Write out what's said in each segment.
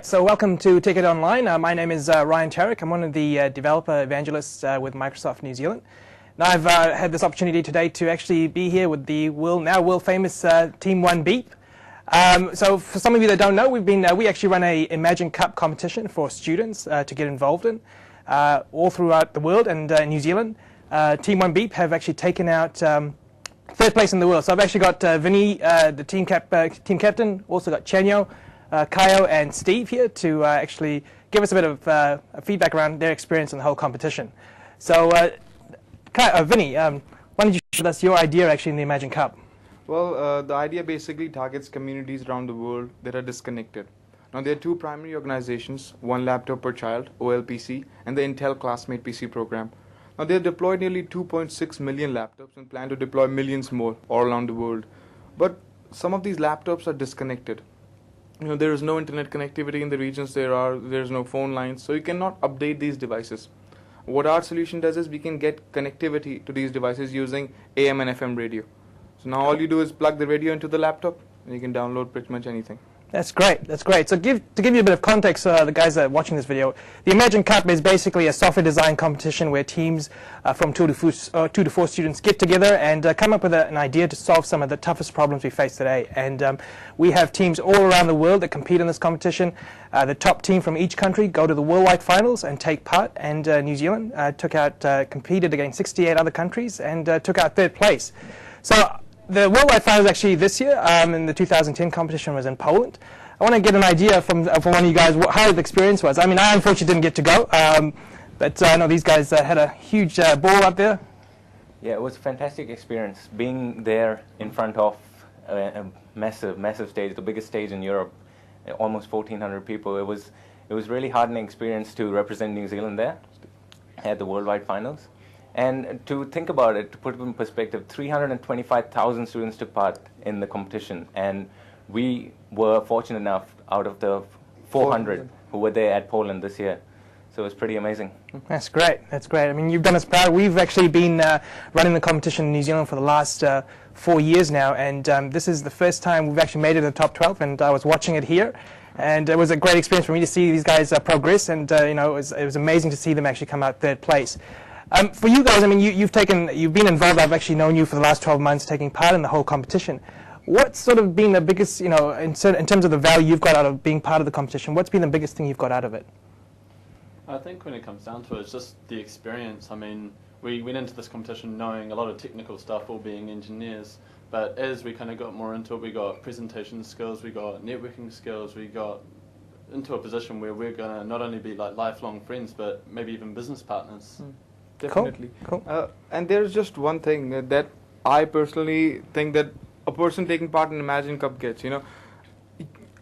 So welcome to Ticket Online. My name is Ryan Tarrick. I'm one of the developer evangelists with Microsoft New Zealand. Now I've had this opportunity today to actually be here with the now world famous Team One Beep. So for some of you that don't know, we actually run a Imagine Cup competition for students to get involved in all throughout the world and New Zealand. Team One Beep have actually taken out third place in the world. So I've actually got Vinny, the team captain, also got Chanyo, Kaio and Steve here to actually give us a bit of feedback around their experience in the whole competition. So, Vinny, why don't you share with us your idea actually in the Imagine Cup? Well, the idea basically targets communities around the world that are disconnected. Now, there are two primary organizations, One Laptop Per Child, OLPC, and the Intel Classmate PC program. Now, they have deployed nearly 2.6 million laptops and plan to deploy millions more all around the world. But some of these laptops are disconnected. You know, there is no internet connectivity in the regions there's no phone lines, so you cannot update these devices. What our solution does is we can get connectivity to these devices using AM and FM radio. So now all you do is plug the radio into the laptop and you can download pretty much anything. That's great. That's great. So to give you a bit of context, the guys that are watching this video, the Imagine Cup is basically a software design competition where teams from 2 to 4 students get together and come up with an idea to solve some of the toughest problems we face today. And we have teams all around the world that compete in this competition. The top team from each country go to the worldwide finals and take part. And New Zealand competed against 68 other countries and took out third place. So the worldwide finals actually this year in the 2010 competition was in Poland. I want to get an idea from one of you guys how the experience was. I mean, I unfortunately didn't get to go, but I know these guys had a huge ball up there. Yeah, it was a fantastic experience being there in front of a massive stage, the biggest stage in Europe, almost 1,400 people. It was really heartening experience to represent New Zealand there at the worldwide finals. And to think about it, to put it in perspective, 325,000 students took part in the competition, and we were fortunate enough out of the 400 who were there at Poland this year. So it was pretty amazing. That's great. That's great. I mean, you've done us proud. We've actually been running the competition in New Zealand for the last 4 years now, and this is the first time we've actually made it in the top 12, and I was watching it here. And it was a great experience for me to see these guys progress, and it was amazing to see them actually come out third place. For you guys, I mean, you've been involved. I've actually known you for the last 12 months, taking part in the whole competition. What's sort of been the biggest, in terms of the value you've got out of being part of the competition? What's been the biggest thing you've got out of it? I think when it comes down to it, it's just the experience. I mean, we went into this competition knowing a lot of technical stuff, all being engineers. But as we kind of got more into it, we got presentation skills, we got networking skills, we got into a position where we're going to not only be like lifelong friends, but maybe even business partners. Definitely. Cool. And there's just one thing that I personally think that a person taking part in Imagine Cup gets.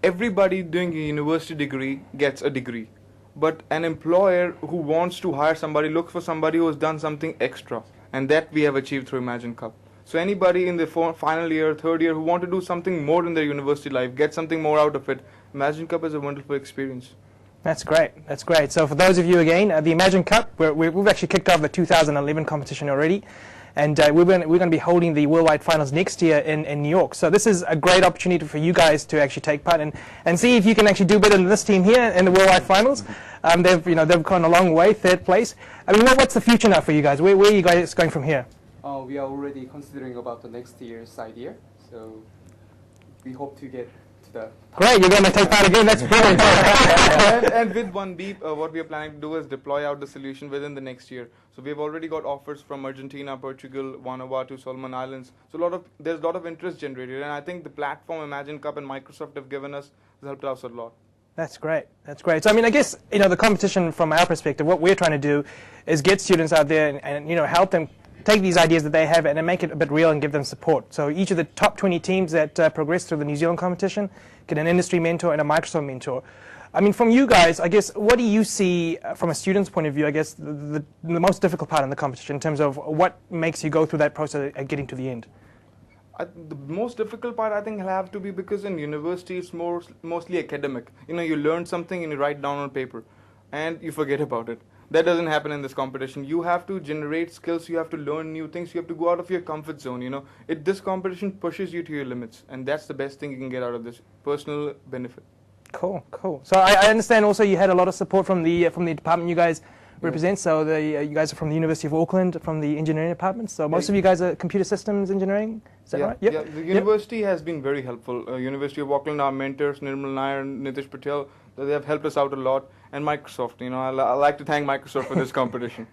Everybody doing a university degree gets a degree, but an employer who wants to hire somebody looks for somebody who has done something extra, and that we have achieved through Imagine Cup. So anybody in the final year, third year who want to do something more in their university life, get something more out of it, Imagine Cup is a wonderful experience. That's great. That's great. So for those of you, again, the Imagine Cup, we've actually kicked off the 2011 competition already, and we're going to be holding the worldwide finals next year in New York. So this is a great opportunity for you guys to actually take part and see if you can actually do better than this team here in the worldwide finals. They've gone a long way, third place. I mean, what's the future now for you guys? Where are you guys going from here? We are already considering about the next year's idea, so we hope to get to the... Great, you're going to take part again, that's brilliant. and with One Beep, what we are planning to do is deploy out the solution within the next year. So we've already got offers from Argentina, Portugal, Vanuatu, Solomon Islands. So there's a lot of interest generated, and I think the platform Imagine Cup and Microsoft have given us has helped us a lot. That's great. That's great. So I mean, I guess the competition from our perspective, what we're trying to do is get students out there and help them take these ideas that they have and then make it a bit real and give them support. So each of the top 20 teams that progress through the New Zealand competition get an industry mentor and a Microsoft mentor. I mean, from you guys, I guess, what do you see from a student's point of view, I guess, the most difficult part in the competition in terms of what makes you go through that process of getting to the end? The most difficult part, I think, will have to be because in university it's mostly academic. You learn something and you write down on paper and you forget about it. That doesn't happen in this competition. You have to generate skills, you have to learn new things, you have to go out of your comfort zone. This competition pushes you to your limits, and that's the best thing you can get out of this, personal benefit. Cool, cool. So I understand also you had a lot of support from the department you guys represent. So you guys are from the University of Auckland, from the engineering department. So most of you guys are computer systems engineering. Is that right? Yep. Yeah, the university has been very helpful. University of Auckland, our mentors, Nirmal Nair and Nitish Patel, they have helped us out a lot. And Microsoft, I like to thank Microsoft for this competition.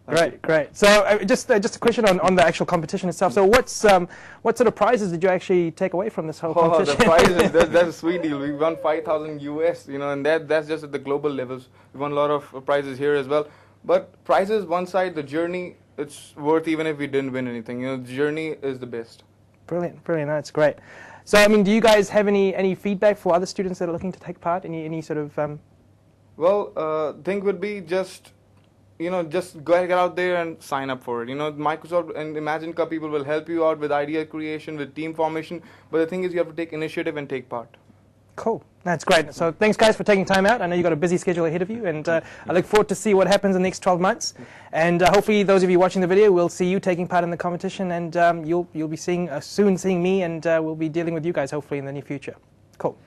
Great, great. So just a question on the actual competition itself. So what sort of prizes did you actually take away from this whole competition? The prizes, that's a sweet deal. We won 5,000 US, and that's just at the global levels. We won a lot of prizes here as well. But prizes one side, the journey, it's worth even if we didn't win anything. The journey is the best. Brilliant, brilliant. That's great. So I mean, do you guys have any feedback for other students that are looking to take part? Any sort of? Well, thing would be just get out there and sign up for it. Microsoft and Imagine Cup people will help you out with idea creation, with team formation. But the thing is, you have to take initiative and take part. Cool. That's great. So thanks, guys, for taking time out. I know you've got a busy schedule ahead of you, and I look forward to see what happens in the next 12 months. And hopefully, those of you watching the video will see you taking part in the competition, and you'll be soon seeing me, and we'll be dealing with you guys hopefully in the near future. Cool.